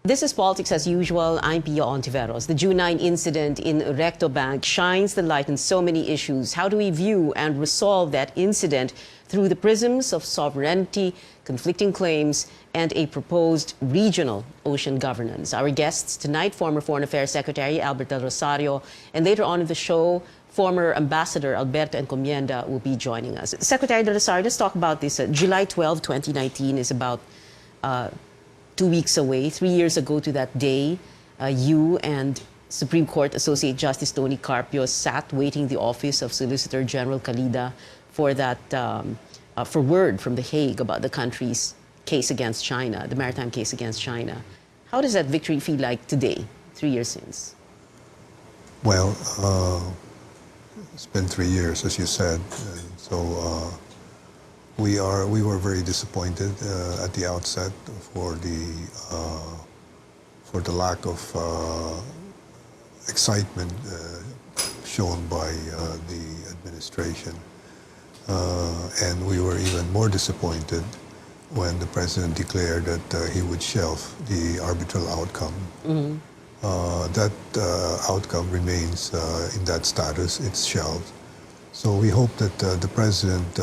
This is Politics as Usual. I'm Pia Hontiveros. The June 9 incident in Recto Bank shines the light on so many issues. How do we view and resolve that incident through the prisms of sovereignty, conflicting claims, and a proposed regional ocean governance? Our guests tonight, former Foreign Affairs Secretary Albert Del Rosario, and later on in the show, former Ambassador Alberto Encomienda will be joining us. Secretary Del Rosario, let's talk about this. July 12, 2019 is about 2 weeks away. 3 years ago to that day, you and Supreme Court Associate Justice Tony Carpio sat waiting the office of Solicitor General Calida for that for word from The Hague about the country's case against China, the maritime case against China. How does that victory feel like today, 3 years since? Well, it's been 3 years, as you said, and so we were very disappointed at the outset for the lack of excitement shown by the administration, and we were even more disappointed when the president declared that he would shelve the arbitral outcome. Mm-hmm. That outcome remains in that status. It's shelved. So we hope that the president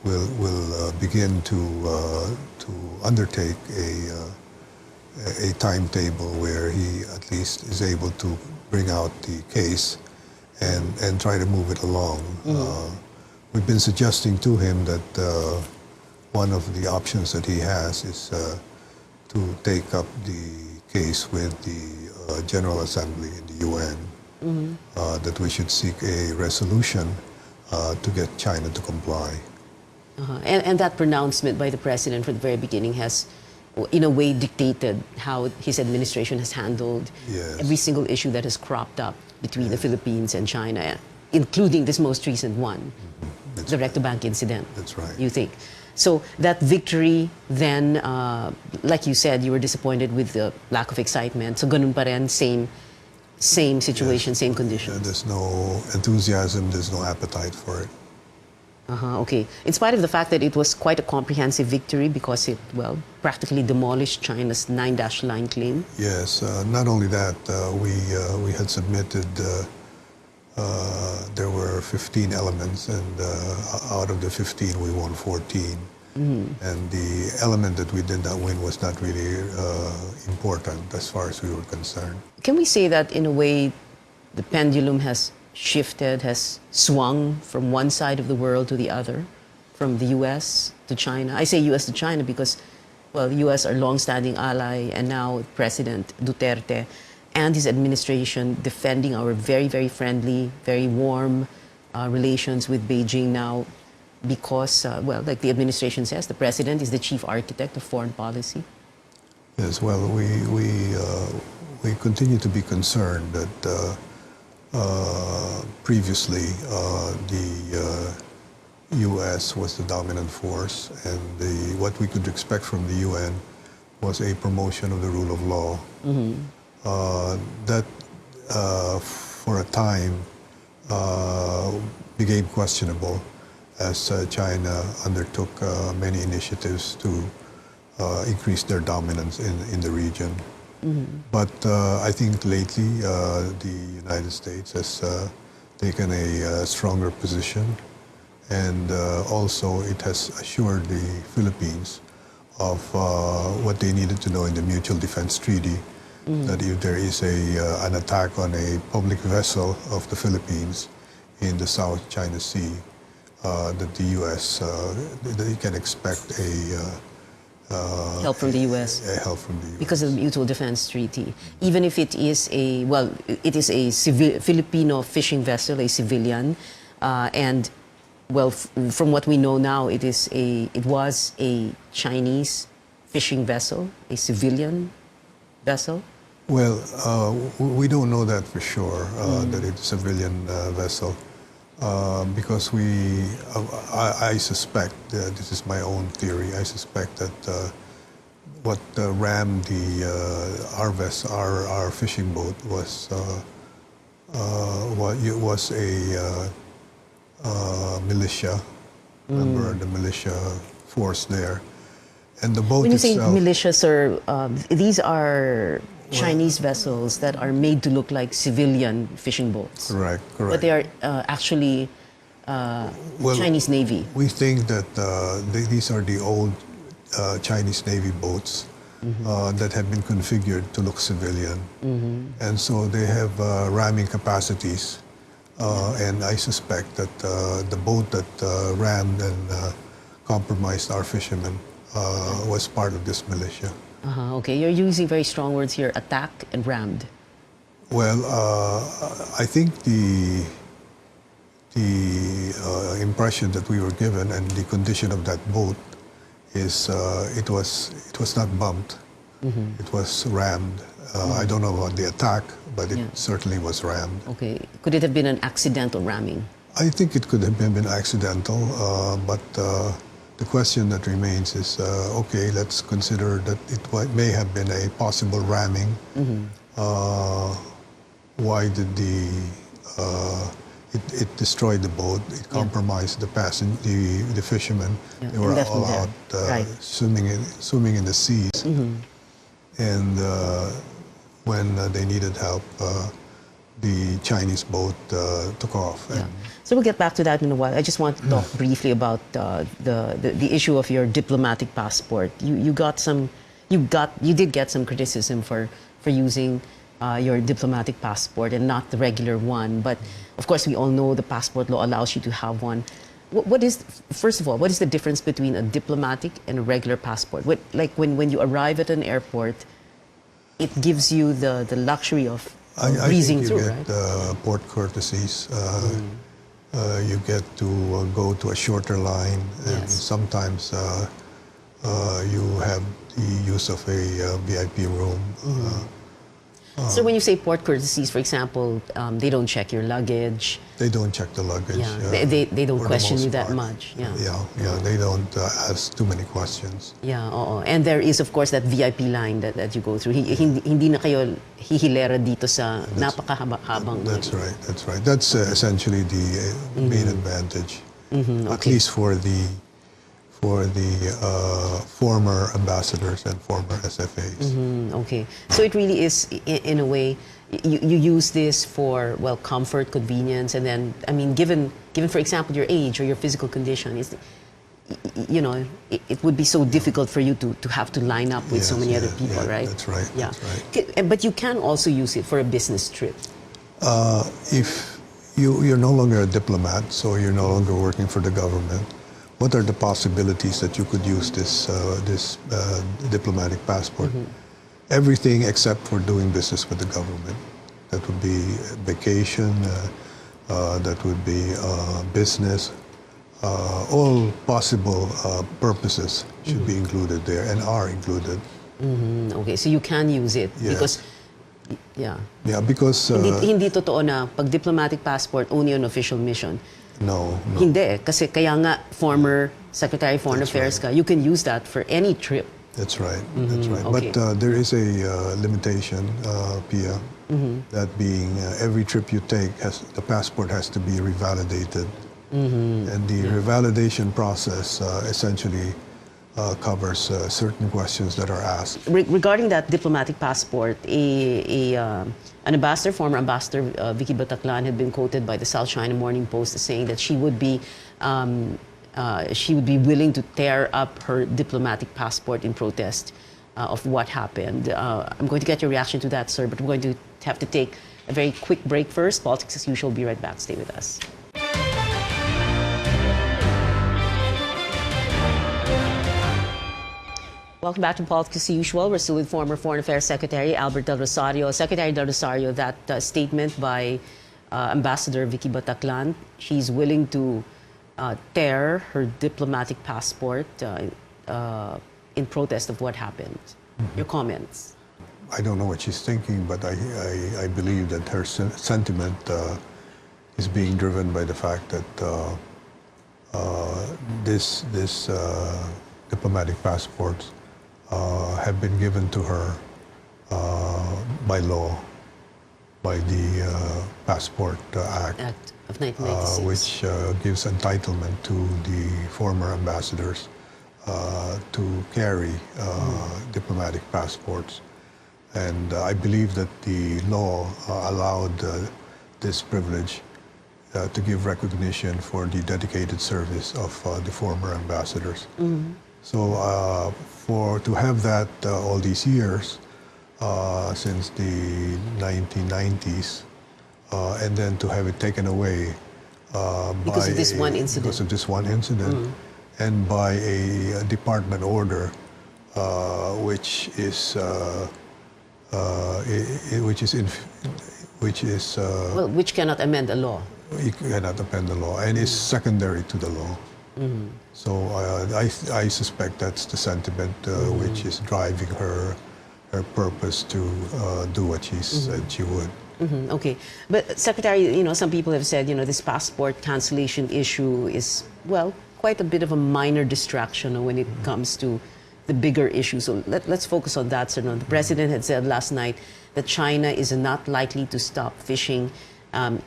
will begin to undertake a timetable where he at least is able to bring out the case and try to move it along. Mm-hmm. We've been suggesting to him that one of the options that he has is to take up the case with the General Assembly in the UN, mm-hmm. That we should seek a resolution to get China to comply. And that pronouncement by the president from the very beginning has, in a way, dictated how his administration has handled every single issue that has cropped up between the Philippines and China, including this most recent one, the Recto Bank incident. That's right. You think? So that victory then, like you said, you were disappointed with the lack of excitement. So ganun pa rin, same situation, same conditions. There's no enthusiasm, there's no appetite for it. Okay. In spite of the fact that it was quite a comprehensive victory because it, well, practically demolished China's 9-line claim. Yes. Not only that, we had submitted, there were 15 elements, and out of the 15, we won 14. Mm-hmm. And the element that we did not win was not really important as far as we were concerned. Can we say that, in a way, the pendulum has shifted, has swung from one side of the world to the other, from the U.S. to China? I say U.S. to China because, well, the U.S. are long-standing ally, and now President Duterte and his administration defending our very, very friendly, very warm relations with Beijing now because, well, like the administration says, the president is the chief architect of foreign policy. Yes, well, we continue to be concerned that previously, the U.S. was the dominant force, and what we could expect from the UN was a promotion of the rule of law. Mm-hmm. That, for a time, became questionable as China undertook many initiatives to increase their dominance in the region. Mm-hmm. But I think lately the United States has taken a stronger position, and also it has assured the Philippines of what they needed to know in the Mutual Defense Treaty, that if there is an attack on a public vessel of the Philippines in the South China Sea, that the U.S. They can expect help from the U.S. Help from the U.S. Because of the Mutual Defense Treaty. Even if it is a, well, it is a Filipino fishing vessel, a civilian, and, well, from what we know now, it was a Chinese fishing vessel, a civilian vessel? Well, we don't know that for sure, that it's a civilian vessel. Because I suspect, this is my own theory, I suspect that what rammed our fishing boat was a militia, member of the militia force there, And the boat When you say itself, militia, sir, these are Chinese vessels that are made to look like civilian fishing boats. correct, But correct. they are actually Well, Chinese Navy. we think that these are the old Chinese Navy boats that have been configured to look civilian. And so they have ramming capacities. And I suspect that the boat that rammed and compromised our fishermen was part of this militia. Okay, you're using very strong words here, attack and rammed. Well, I think the impression that we were given and the condition of that boat is it was not bumped. It was rammed. I don't know about the attack, but it certainly was rammed. Okay, could it have been an accidental ramming? I think it could have been accidental, but the question that remains is, okay, let's consider that it may have been a possible ramming. Why did it destroyed the boat? It compromised the the fishermen. They were left them all there. out Right. swimming in the seas, and when they needed help, the Chinese boat took off. Yeah. So we'll get back to that in a while. I just want to talk briefly about the issue of your diplomatic passport. You did get some criticism for using your diplomatic passport and not the regular one. But of course, we all know the passport law allows you to have one. First of all, what is the difference between a diplomatic and a regular passport? Like when you arrive at an airport, it gives you the luxury of breezing I think through, you right? get port courtesies. You get to go to a shorter line, and Yes. sometimes you have the use of a VIP room. So when you say port courtesies, for example, they don't check your luggage. They don't check the luggage. Yeah, they don't for the question most you that part. much. Yeah. They don't ask too many questions. Yeah, oo. And there is, of course, that VIP line that you go through. Hindi na kayo hihilera dito sa napakahabang. That's right. That's right. That's essentially the main advantage, at least for the former ambassadors and former SFAs. Okay. So it really is, in a way, you use this for, well, comfort, convenience, and then, I mean, given for example, your age or your physical condition, it would be so difficult for you to have to line up with so many other people, right? That's right. Yeah. That's right. But you can also use it for a business trip. If you're no longer a diplomat, so you're no longer working for the government, what are the possibilities that you could use this diplomatic passport? Everything except for doing business with the government. That would be vacation, that would be business. All possible purposes should be included there and are included. Okay, so you can use it Yes. because, yeah. Yeah, because Hindi totoo na pag diplomatic passport only on official mission. no. Hindi eh. Kasi kaya nga former Secretary of Foreign That's Affairs ka, you can use that for any trip. That's right. That's right. Okay. But there is a limitation, Pia, that being every trip you take, the passport has to be revalidated. And the revalidation process essentially covers certain questions that are asked. Regarding that diplomatic passport, an ambassador, former ambassador Vicky Bataclan, had been quoted by the South China Morning Post as saying that she would be willing to tear up her diplomatic passport in protest of what happened. I'm going to get your reaction to that, sir, but we're going to have to take a very quick break first. Politics as usual. Be right back. Stay with us. Welcome back to Politics as usual. We're still with former Foreign Affairs Secretary Albert Del Rosario. Secretary Del Rosario, that statement by Ambassador Vicky Bataclan, she's willing to tear her diplomatic passport in protest of what happened. Your comments? I don't know what she's thinking, but I believe that her sentiment is being driven by the fact that this diplomatic passports have been given to her by law, by the Passport Act of 1996. which gives entitlement to the former ambassadors to carry diplomatic passports. And I believe that the law allowed this privilege to give recognition for the dedicated service of the former ambassadors. So to have that all these years, since the 1990s, and then to have it taken away Because of this one incident. Because of this one incident, and by a department order, which is which cannot amend the law. You cannot amend the law, and is secondary to the law. So I suspect that's the sentiment which is driving her purpose to do what she said she would. Okay, but Secretary, some people have said, this passport cancellation issue is, well, quite a bit of a minor distraction when it comes to the bigger issue. So let's focus on that. So, the President had said last night that China is not likely to stop fishing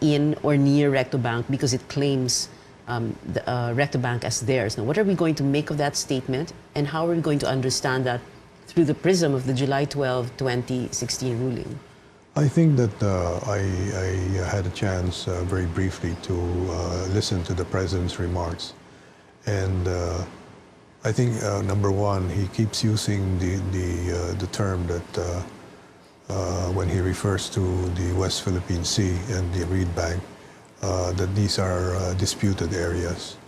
in or near Recto Bank because it claims the Recto Bank as theirs. Now, what are we going to make of that statement, and how are we going to understand that through the prism of the July 12, 2016 ruling? I think that I had a chance very briefly to listen to the President's remarks. And I think, number one, he keeps using the term that when he refers to the West Philippine Sea and the Reed Bank, that these are disputed areas.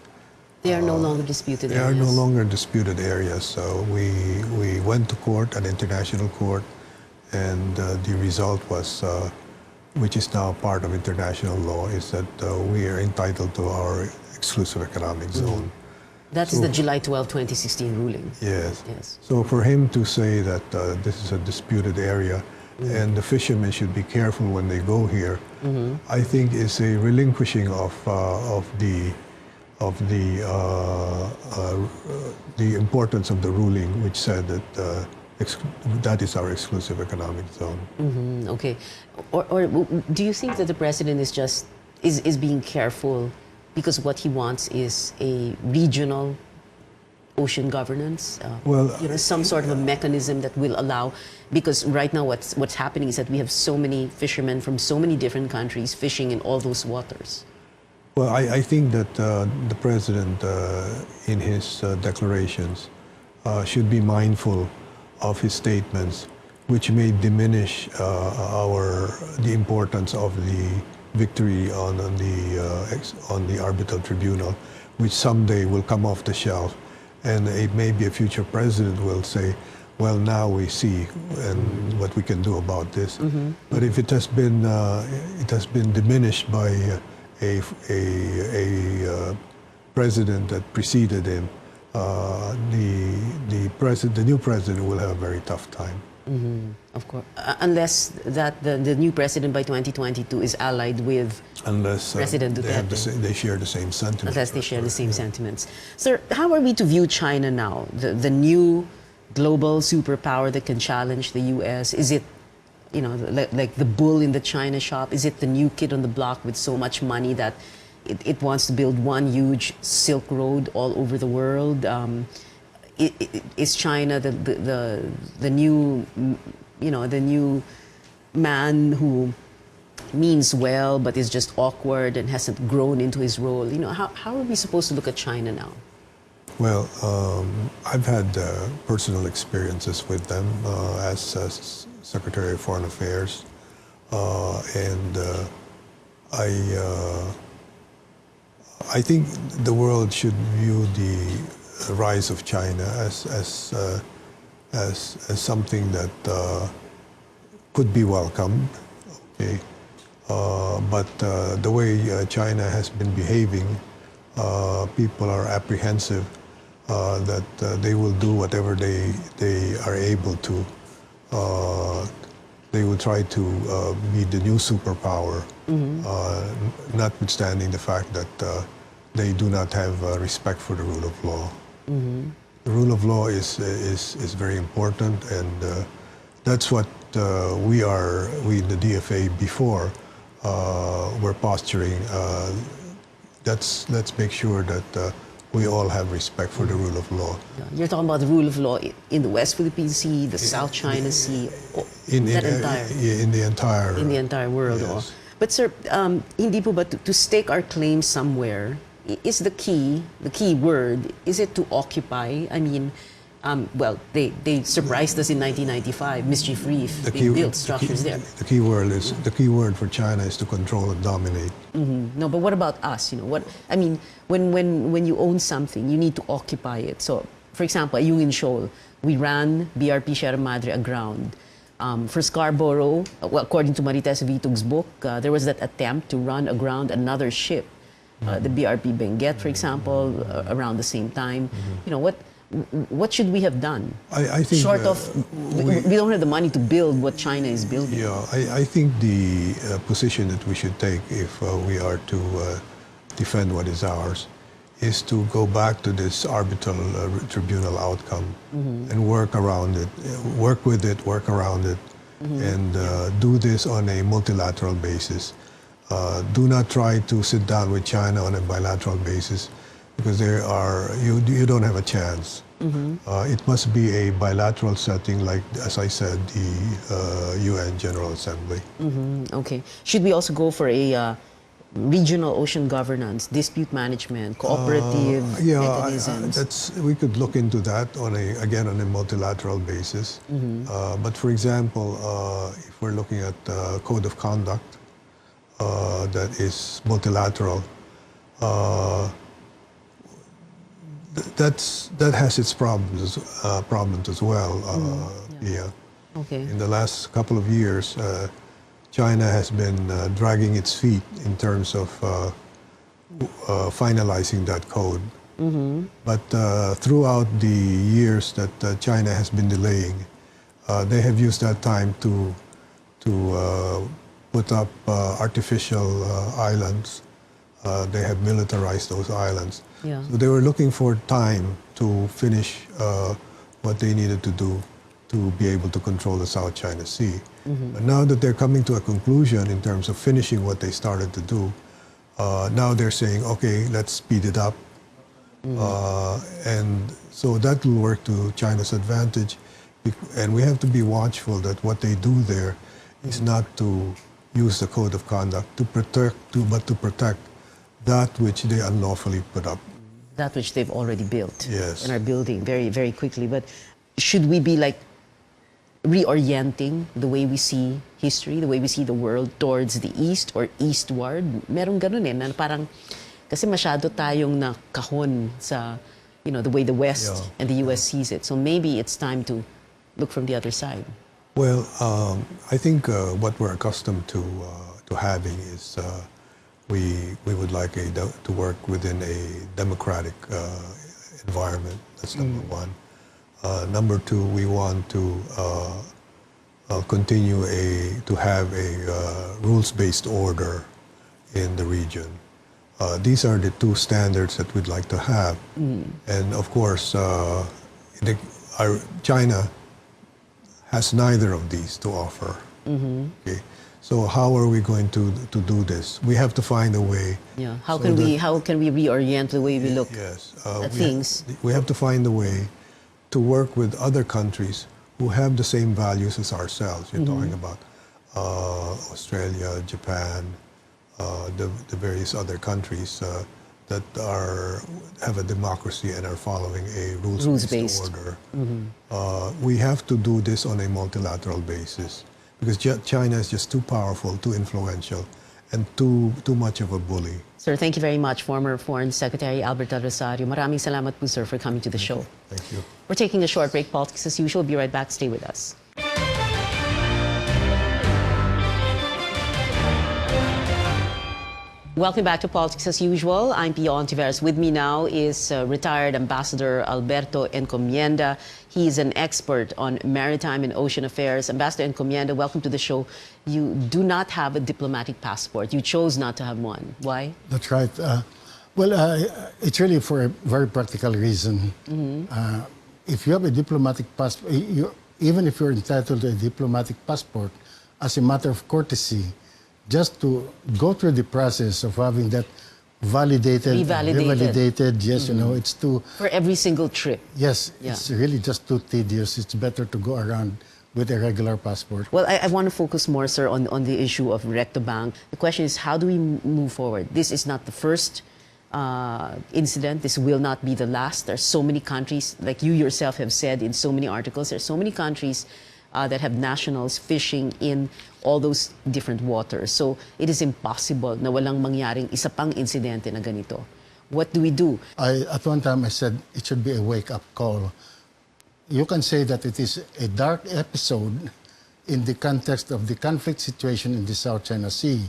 They are no longer disputed They areas. are no longer disputed areas. So we went to court, an international court, and the result was, which is now part of international law, is that we are entitled to our exclusive economic zone. That is the July 12, 2016 ruling. Yes. Yes. So for him to say that this is a disputed area and the fishermen should be careful when they go here, I think is a relinquishing of the importance of the ruling, which said that that is our exclusive economic zone. Okay. Or do you think that the President is being careful because what he wants is a regional ocean governance? Some sort of a mechanism that will allow, because right now what's happening is that we have so many fishermen from so many different countries fishing in all those waters. Well, I think that the President, in his declarations, should be mindful of his statements, which may diminish the importance of the victory on the arbitral tribunal, which someday will come off the shelf, and maybe a future president will say, well, now we see and what we can do about this. But if it has been diminished by a president that preceded him, the new president will have a very tough time. Of course, unless that the new president by 2022 is allied with President Duterte. They share the same sentiments. Unless they share the same sentiments. Sir, how are we to view China now? The new global superpower that can challenge the U.S.? Is it, like the bull in the China shop? Is it the new kid on the block with so much money that it wants to build one huge Silk Road all over the world? Is China the new, the new man who means well but is just awkward and hasn't grown into his role? How are we supposed to look at China now? Well, I've had personal experiences with them as Secretary of Foreign Affairs, and I think the world should view the rise of China as something that could be welcomed. Okay, but the way China has been behaving, people are apprehensive that they will do whatever they are able to. They will try to be the new superpower, notwithstanding the fact that they do not have respect for the rule of law. The rule of law is very important, and that's what we in the DFA before were posturing. Let's make sure that we all have respect for the rule of law. Yeah. You're talking about the rule of law in the West Philippine Sea, the South China Sea, In the entire world. yes. Oh. But sir, hindi po ba to stake our claim somewhere is the key word, is it to occupy? I mean, well, they surprised us in 1995, Mischief Reef, they built structures there. The key word for China is to control and dominate. Mm-hmm. No, but what about us? You know, what I mean, when you own something, you need to occupy it. So, for example, Ayungin Shoal, we ran BRP Sierra Madre aground. For Scarborough, well, according to Marites Vitug's book, there was that attempt to run aground another ship, the BRP Benguet, for example, around the same time. You know, what should we have done? I think short of we don't have the money to build what China is building. Yeah, I think the position that we should take if we are to defend what is ours is to go back to this arbitral tribunal outcome and work around it, work with it, work around it, and do this on a multilateral basis. Do not try to sit down with China on a bilateral basis, because you don't have a chance. It must be a bilateral setting, like, as I said, the UN General Assembly. Okay. Should we also go for a regional ocean governance, dispute management, cooperative mechanisms? We could look into that on a multilateral basis. But for example, if we're looking at code of conduct that is multilateral, that has its problems as well. Yeah. Okay. In the last couple of years, China has been dragging its feet in terms of finalizing that code. But throughout the years that China has been delaying, they have used that time to put up artificial islands. They have militarized those islands. Yeah. So they were looking for time to finish what they needed to do to be able to control the South China Sea. But now that they're coming to a conclusion in terms of finishing what they started to do, now they're saying, okay, let's speed it up. And so that will work to China's advantage. And we have to be watchful that what they do there is not to use the code of conduct but to protect that which they unlawfully put up. That which they've already built. Yes. And are building very, very quickly. But should we be like reorienting the way we see history, the way we see the world towards the east or eastward? Merong ganun na parang, kasi masyado tayong nakahon sa, the way the West and the US sees it. So maybe it's time to look from the other side. Well, I think what we're accustomed to having is we would like to work within a democratic environment. That's number one. Number two, we want to continue to have a rules-based order in the region. These are the two standards that we'd like to have. And of course, China has neither of these to offer. Okay? So how are we going to do this? We have to find a way. Yeah. How can we reorient the way we look at things? We have to find a way to work with other countries who have the same values as ourselves. You're talking about Australia, Japan, the various other countries that have a democracy and are following a rules-based order. We have to do this on a multilateral basis, because China is just too powerful, too influential, and too much of a bully. Sir, thank you very much, former Foreign Secretary Albert Del Rosario. Maraming salamat po, sir, for coming to the show. Thank you. We're taking a short break. Politics as usual. Be right back. Stay with us. Welcome back to Politics as usual. I'm Pia Hontiveros. With me now is retired Ambassador Alberto Encomienda. He is an expert on maritime and ocean affairs. Ambassador Encomienda, welcome to the show. You do not have a diplomatic passport. You chose not to have one. Why? That's right. It's really for a very practical reason. If you have a diplomatic passport, even if you're entitled to a diplomatic passport, as a matter of courtesy, just to go through the process of having that validated, Revalidated. revalidated. Yes, you know, it's too. For every single trip. Yes, Yeah. it's really just too tedious. It's better to go around with a regular passport. Well, I want to focus more, sir, on the issue of Rectobank. The question is, how do we move forward? This is not the first incident. This will not be the last. There are so many countries, like you yourself have said in so many articles, there are so many countries that have nationals fishing in all those different waters. So it is impossible na walang mangyaring isa pang insidente na ganito. What do we do? At one time I said it should be a wake-up call. You can say that it is a dark episode in the context of the conflict situation in the South China Sea.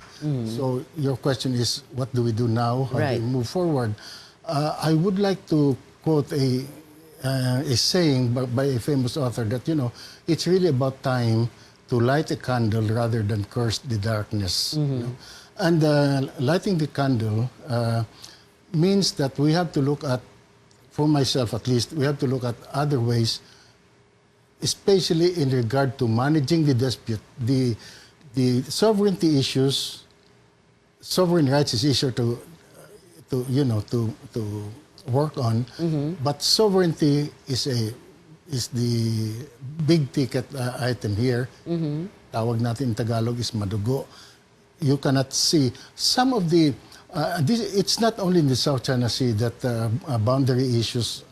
So your question is, what do we do now? How do we move forward? I would like to quote a saying by a famous author that, you know, it's really about time to light a candle rather than curse the darkness. You know? And lighting the candle means that we have to look at, for myself at least, we have to look at other ways, especially in regard to managing the dispute. The sovereignty issues, sovereign rights is easier to work on, but sovereignty is the big ticket item here. Tawag natin in Tagalog is madugo. You cannot see some of the. It's not only in the South China Sea that boundary issues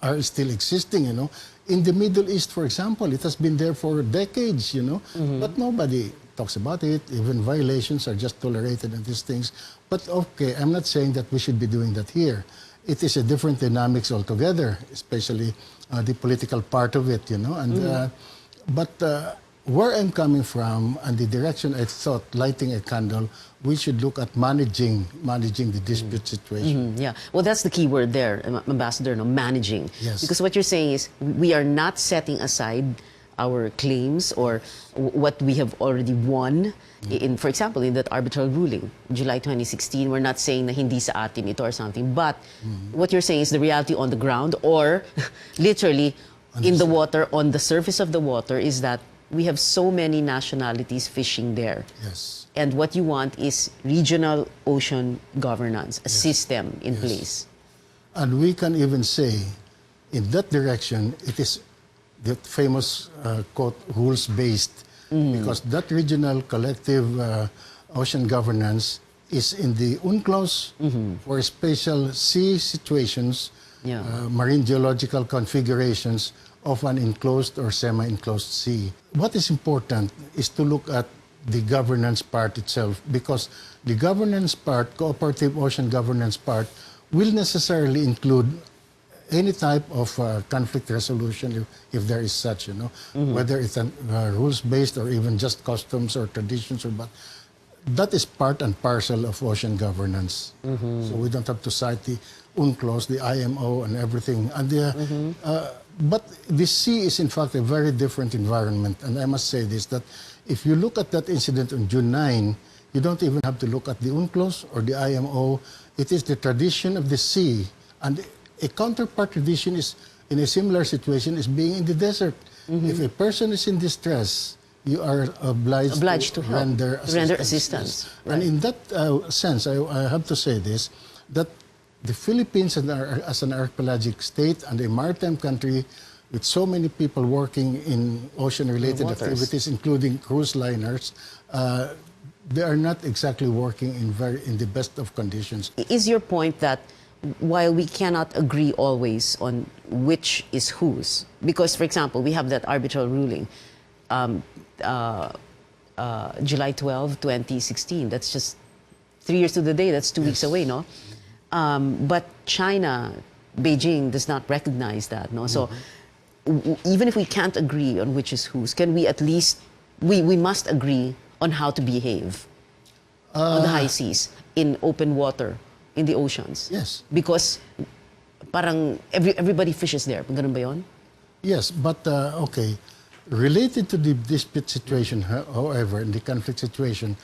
are still existing. You know, in the Middle East, for example, it has been there for decades. You know, but nobody talks about it. Even violations are just tolerated and these things. But okay, I'm not saying that we should be doing that here. It is a different dynamics altogether, especially the political part of it. You know, and but. Where I'm coming from and the direction I thought lighting a candle, we should look at managing the dispute situation. Yeah, well, that's the key word there, Ambassador, no, managing. Yes. Because what you're saying is we are not setting aside our claims or what we have already won. In, for example, in that arbitral ruling, July 2016, we're not saying na hindi sa atin ito or something. But what you're saying is the reality on the ground or literally in the water, on the surface of the water, is that we have so many nationalities fishing there. Yes. And what you want is regional ocean governance, a system in place. And we can even say, in that direction, it is the famous quote, rules-based, because that regional collective ocean governance is in the UNCLOS for special sea situations, marine geological configurations of an enclosed or semi-enclosed sea. What is important is to look at the governance part itself, because the governance part, cooperative ocean governance part, will necessarily include any type of conflict resolution if there is such, you know, whether it's rules-based or even just customs or traditions or but. That is part and parcel of ocean governance. So we don't have to cite the UNCLOS, the IMO, and everything. And but the sea is, in fact, a very different environment. And I must say this, that if you look at that incident on June 9, you don't even have to look at the UNCLOS or the IMO. It is the tradition of the sea. And a counterpart tradition is, in a similar situation, is being in the desert. If a person is in distress, you are obliged to help, render assistance. Yes. Right. And in that sense, I have to say this, that the Philippines as an archipelagic state and a maritime country with so many people working in ocean-related activities, including cruise liners, they are not exactly working in the best of conditions. Is your point that while we cannot agree always on which is whose, because, for example, we have that arbitral ruling, July 12, 2016, that's just 3 years to the day, that's 2 weeks away, no? But China, Beijing does not recognize that, no? So even if we can't agree on which is whose, can we at least, we must agree on how to behave on the high seas, in open water, in the oceans. Yes. Because parang everybody fishes there. Ganun ba yun? Yes, but okay. Related to the dispute situation, however, in the conflict situation,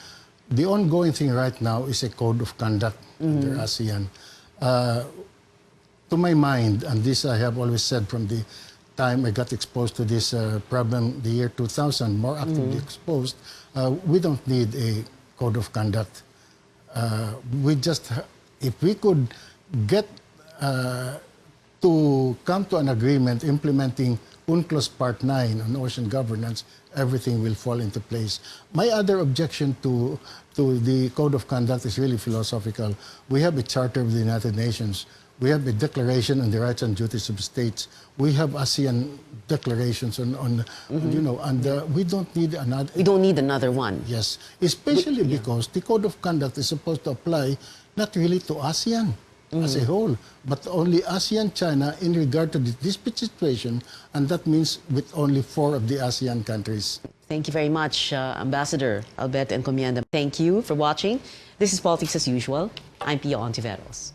the ongoing thing right now is a code of conduct under ASEAN. To my mind, and this I have always said from the time I got exposed to this problem, the year 2000, more actively exposed, we don't need a code of conduct. We just if we could get to come to an agreement implementing UNCLOS Part 9 on ocean governance, everything will fall into place. My other objection to the Code of Conduct is really philosophical. We have a Charter of the United Nations. We have a Declaration on the Rights and Duties of States. We have ASEAN declarations on you know, and we don't need another. We don't need another one. Yes, especially because the Code of Conduct is supposed to apply not really to ASEAN as a whole, but only ASEAN, China in regard to the dispute situation, and that means with only 4 of the ASEAN countries. Thank you very much, Ambassador Alberto Encomienda. Thank you for watching. This is Politics as Usual. I'm Pia Hontiveros.